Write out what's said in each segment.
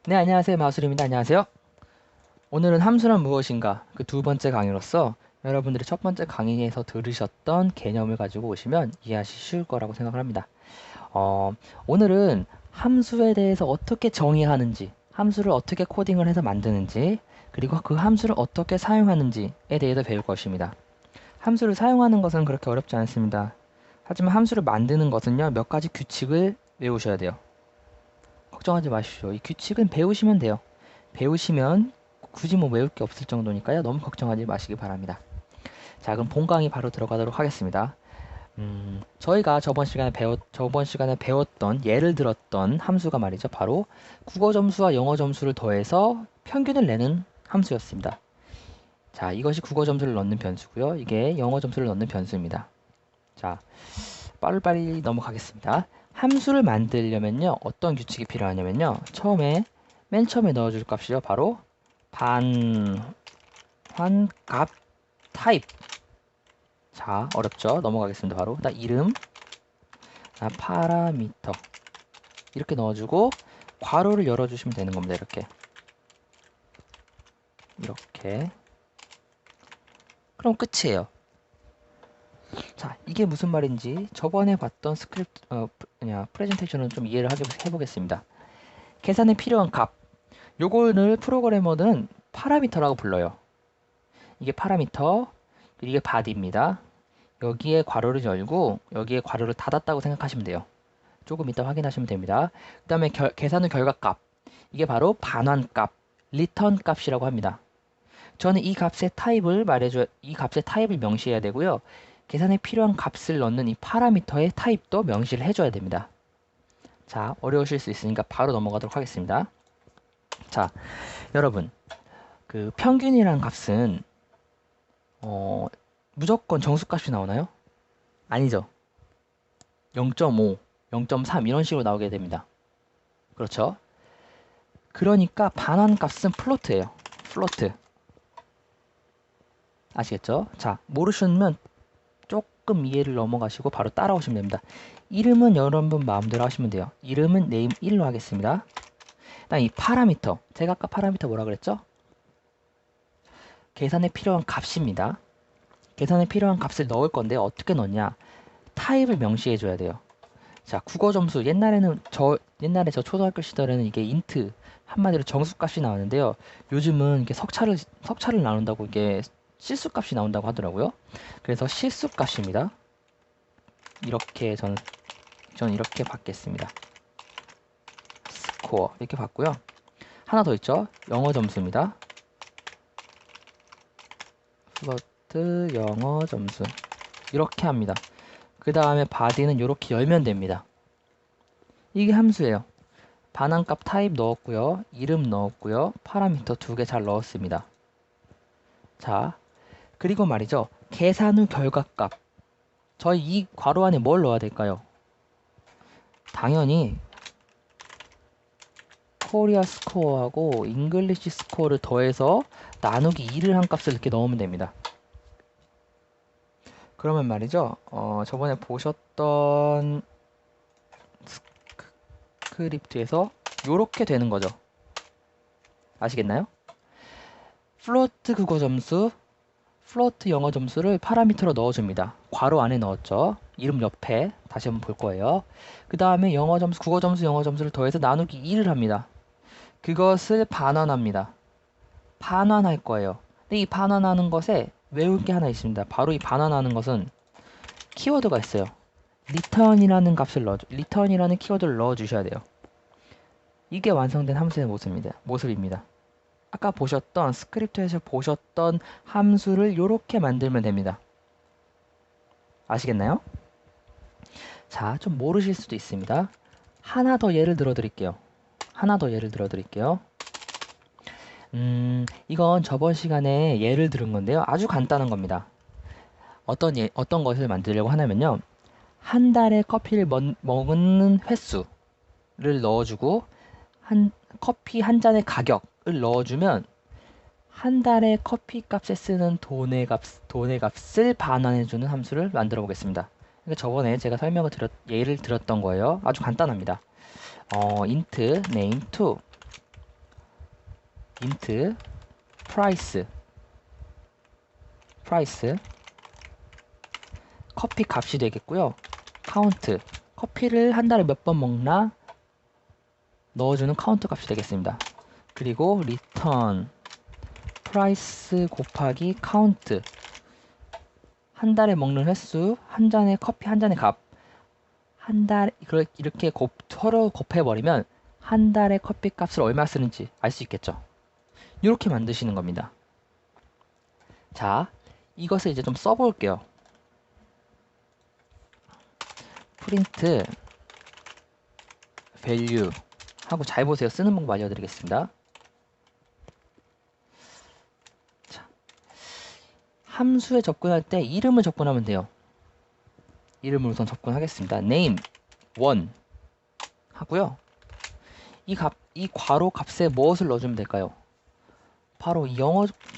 네, 안녕하세요. 마술입니다. 안녕하세요. 오늘은 함수란 무엇인가 그 두 번째 강의로서 여러분들이 첫 번째 강의에서 들으셨던 개념을 가지고 오시면 이해하기 쉬울 거라고 생각을 합니다. 어, 오늘은 함수에 대해서 어떻게 정의하는지, 함수를 어떻게 코딩을 해서 만드는지, 그리고 그 함수를 어떻게 사용하는지에 대해서 배울 것입니다. 함수를 사용하는 것은 그렇게 어렵지 않습니다. 하지만 함수를 만드는 것은요, 몇 가지 규칙을 외우셔야 돼요. 걱정하지 마십시오. 이 규칙은 배우시면 돼요. 배우시면 굳이 뭐 외울 게 없을 정도니까요. 너무 걱정하지 마시기 바랍니다. 자, 그럼 본 강의 바로 들어가도록 하겠습니다. 저희가 저번 시간에 배웠던 예를 들었던 함수가 말이죠. 바로 국어 점수와 영어 점수를 더해서 평균을 내는 함수였습니다. 자, 이것이 국어 점수를 넣는 변수고요. 이게 영어 점수를 넣는 변수입니다. 자, 빠르빠르 넘어가겠습니다. 함수를 만들려면요. 어떤 규칙이 필요하냐면요. 맨 처음에 넣어줄 값이요. 바로 반환값 타입. 자, 어렵죠? 넘어가겠습니다. 바로 이름, 파라미터 이렇게 넣어주고 괄호를 열어주시면 되는 겁니다. 이렇게 그럼 끝이에요. 자, 이게 무슨 말인지 저번에 봤던 프레젠테이션은 좀 이해를 해보겠습니다. 계산에 필요한 값, 요거를 프로그래머는 파라미터라고 불러요. 이게 파라미터, 이게 바디입니다. 여기에 괄호를 열고 여기에 괄호를 닫았다고 생각하시면 돼요. 조금 이따 확인하시면 됩니다. 그 다음에 계산 후 결과값, 이게 바로 반환값, 리턴 값이라고 합니다. 저는 이 값의 타입을 명시해야 되고요. 계산에 필요한 값을 넣는 이 파라미터의 타입도 명시를 해줘야 됩니다. 자, 어려우실 수 있으니까 바로 넘어가도록 하겠습니다. 자, 여러분, 그 평균이란 값은 무조건 정수값이 나오나요? 아니죠. 0.5, 0.3 이런 식으로 나오게 됩니다. 그렇죠? 그러니까 반환값은 플로트예요. 플로트. 아시겠죠? 자, 모르시면 조금 이해를 넘어가시고 바로 따라오시면 됩니다. 이름은 여러분 마음대로 하시면 돼요. 이름은 name 1로 하겠습니다. 그다음 이 파라미터. 제가 아까 파라미터 뭐라 그랬죠? 계산에 필요한 값입니다. 계산에 필요한 값을 넣을 건데 어떻게 넣냐? 타입을 명시해 줘야 돼요. 자, 국어 점수 옛날에 저 초등학교 시절에는 이게 인트 한마디로 정수값이 나왔는데요. 요즘은 이게 석차를 나눈다고 이게 실수값이 나온다고 하더라고요. 그래서 실수값입니다. 이렇게 저는 이렇게 받겠습니다. 스코어 이렇게 받고요. 하나 더 있죠. 영어 점수입니다. 플러트 영어 점수 이렇게 합니다. 그 다음에 바디는 이렇게 열면 됩니다. 이게 함수예요. 반환값 타입 넣었고요. 이름 넣었고요. 파라미터 두 개 잘 넣었습니다. 자, 그리고 말이죠. 계산 후 결과값. 저희 이 괄호 안에 뭘 넣어야 될까요? 당연히 코리아 스코어하고 잉글리시 스코어를 더해서 나누기 2를 한 값을 이렇게 넣으면 됩니다. 그러면 말이죠. 저번에 보셨던 스크립트에서 이렇게 되는 거죠. 아시겠나요? 플로트 국어 점수, 플로트 영어 점수를 파라미터로 넣어줍니다. 괄호 안에 넣었죠. 이름 옆에 다시 한번 볼 거예요. 그 다음에 영어 점수, 국어 점수, 영어 점수를 더해서 나누기 2를 합니다. 그것을 반환합니다. 반환할 거예요. 근데 이 반환하는 것에 외울 게 하나 있습니다. 바로 이 반환하는 것은 키워드가 있어요. return이라는 키워드를 넣어 주셔야 돼요. 이게 완성된 함수의 모습입니다. 아까 보셨던 스크립트에서 보셨던 함수를 이렇게 만들면 됩니다. 아시겠나요? 자, 좀 모르실 수도 있습니다. 하나 더 예를 들어 드릴게요. 이건 저번 시간에 예를 들은 건데요. 아주 간단한 겁니다. 어떤 것을 만들려고 하냐면요. 한 달에 커피를 먹는 횟수를 넣어주고 커피 한 잔의 가격을 넣어주면 한 달에 커피 값에 쓰는 돈의 값을 반환해주는 함수를 만들어 보겠습니다. 그러니까 저번에 제가 예를 들었던 거예요. 아주 간단합니다. int name2 int price 커피 값이 되겠고요. count 커피를 한 달에 몇 번 먹나 넣어주는 카운트 값이 되겠습니다. 그리고 return price 곱하기 count 한 달에 먹는 횟수, 한 잔의 커피 한 잔의 값. 한 달, 이렇게 서로 곱해버리면 한 달에 커피 값을 얼마 쓰는지 알 수 있겠죠. 이렇게 만드시는 겁니다. 자, 이것을 이제 좀 써볼게요. print value 하고 잘 보세요. 쓰는 방법 알려드리겠습니다. 자, 함수에 접근할 때 이름을 접근하면 돼요. 이름을 우선 접근하겠습니다. name 1 하고요. 이 괄호 값에 무엇을 넣어주면 될까요? 바로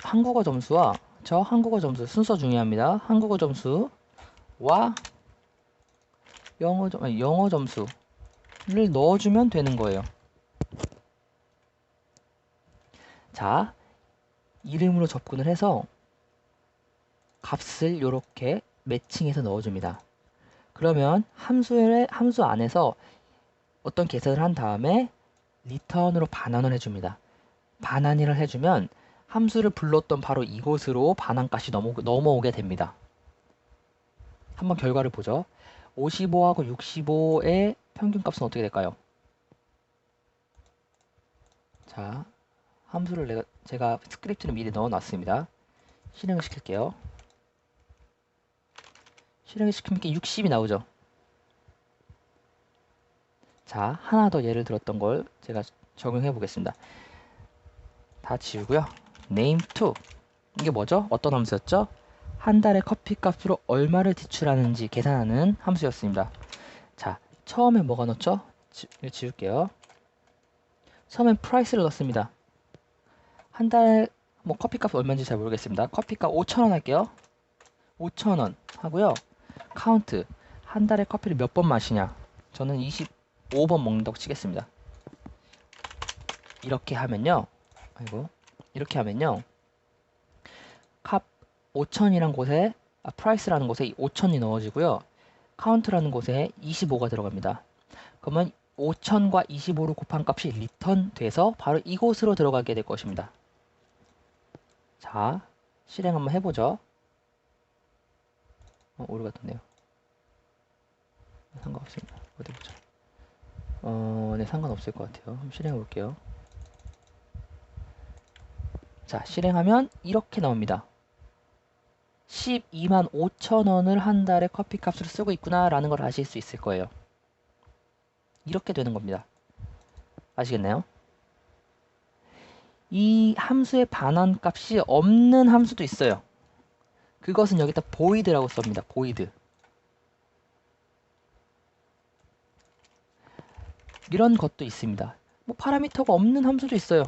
한국어 점수와 한국어 점수 순서 중요합니다. 한국어 점수와 영어 점수를 넣어주면 되는 거예요. 자, 이름으로 접근을 해서 값을 이렇게 매칭해서 넣어줍니다. 그러면 함수 안에서 어떤 계산을 한 다음에 return으로 반환을 해줍니다. 반환을 해주면 함수를 불렀던 바로 이곳으로 반환값이 넘어오게 됩니다. 한번 결과를 보죠. 55하고 65의 평균값은 어떻게 될까요? 자, 함수를 제가 스크립트를 미리 넣어놨습니다. 실행을 시킬게요. 실행을 시키면 60이 나오죠. 자, 하나 더 예를 들었던 걸 제가 적용해 보겠습니다. 다 지우고요. name2 이게 뭐죠? 어떤 함수였죠? 한 달에 커피 값으로 얼마를 지출하는지 계산하는 함수였습니다. 자, 처음에 뭐가 넣었죠? 지울게요. 처음엔 price를 넣습니다. 한 달 커피 값 얼마인지 잘 모르겠습니다. 커피 값 5,000원 할게요. 5,000원 하고요. count 한 달에 커피를 몇 번 마시냐? 저는 25번 먹는다고 치겠습니다. 이렇게 하면요. 값 5,000이란 곳에 price라는 곳에 5,000이 넣어지고요. count라는 곳에 25가 들어갑니다. 그러면 5,000과 25를 곱한 값이 return 돼서 바로 이곳으로 들어가게 될 것입니다. 자, 실행 한번 해보죠. 오류가 떴네요. 상관없습니다. 어디 보자. 네, 상관없을 것 같아요. 한번 실행해 볼게요. 자, 실행하면 이렇게 나옵니다. 12만 5천 원을 한 달에 커피 값으로 쓰고 있구나 라는 걸 아실 수 있을 거예요. 이렇게 되는 겁니다. 아시겠나요? 이 함수의 반환 값이 없는 함수도 있어요. 그것은 여기다 void라고 씁니다. void. 이런 것도 있습니다. 파라미터가 없는 함수도 있어요.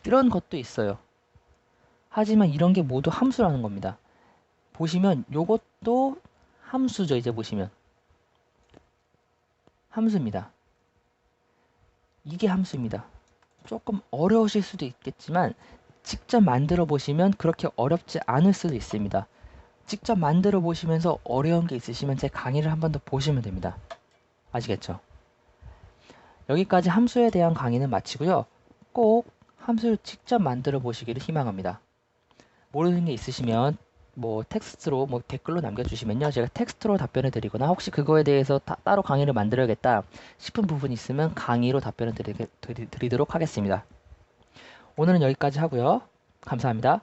이런 것도 있어요. 하지만 이런 게 모두 함수라는 겁니다. 보시면 요것도 함수죠. 이제 보시면 함수입니다. 이게 함수입니다. 조금 어려우실 수도 있겠지만 직접 만들어 보시면 그렇게 어렵지 않을 수도 있습니다. 직접 만들어 보시면서 어려운 게 있으시면 제 강의를 한 번 더 보시면 됩니다. 아시겠죠? 여기까지 함수에 대한 강의는 마치고요. 꼭 함수를 직접 만들어 보시기를 희망합니다. 모르는 게 있으시면 텍스트로 댓글로 남겨주시면요. 제가 텍스트로 답변을 드리거나 혹시 그거에 대해서 따로 강의를 만들어야겠다 싶은 부분이 있으면 강의로 답변을 드리도록 하겠습니다. 오늘은 여기까지 하고요. 감사합니다.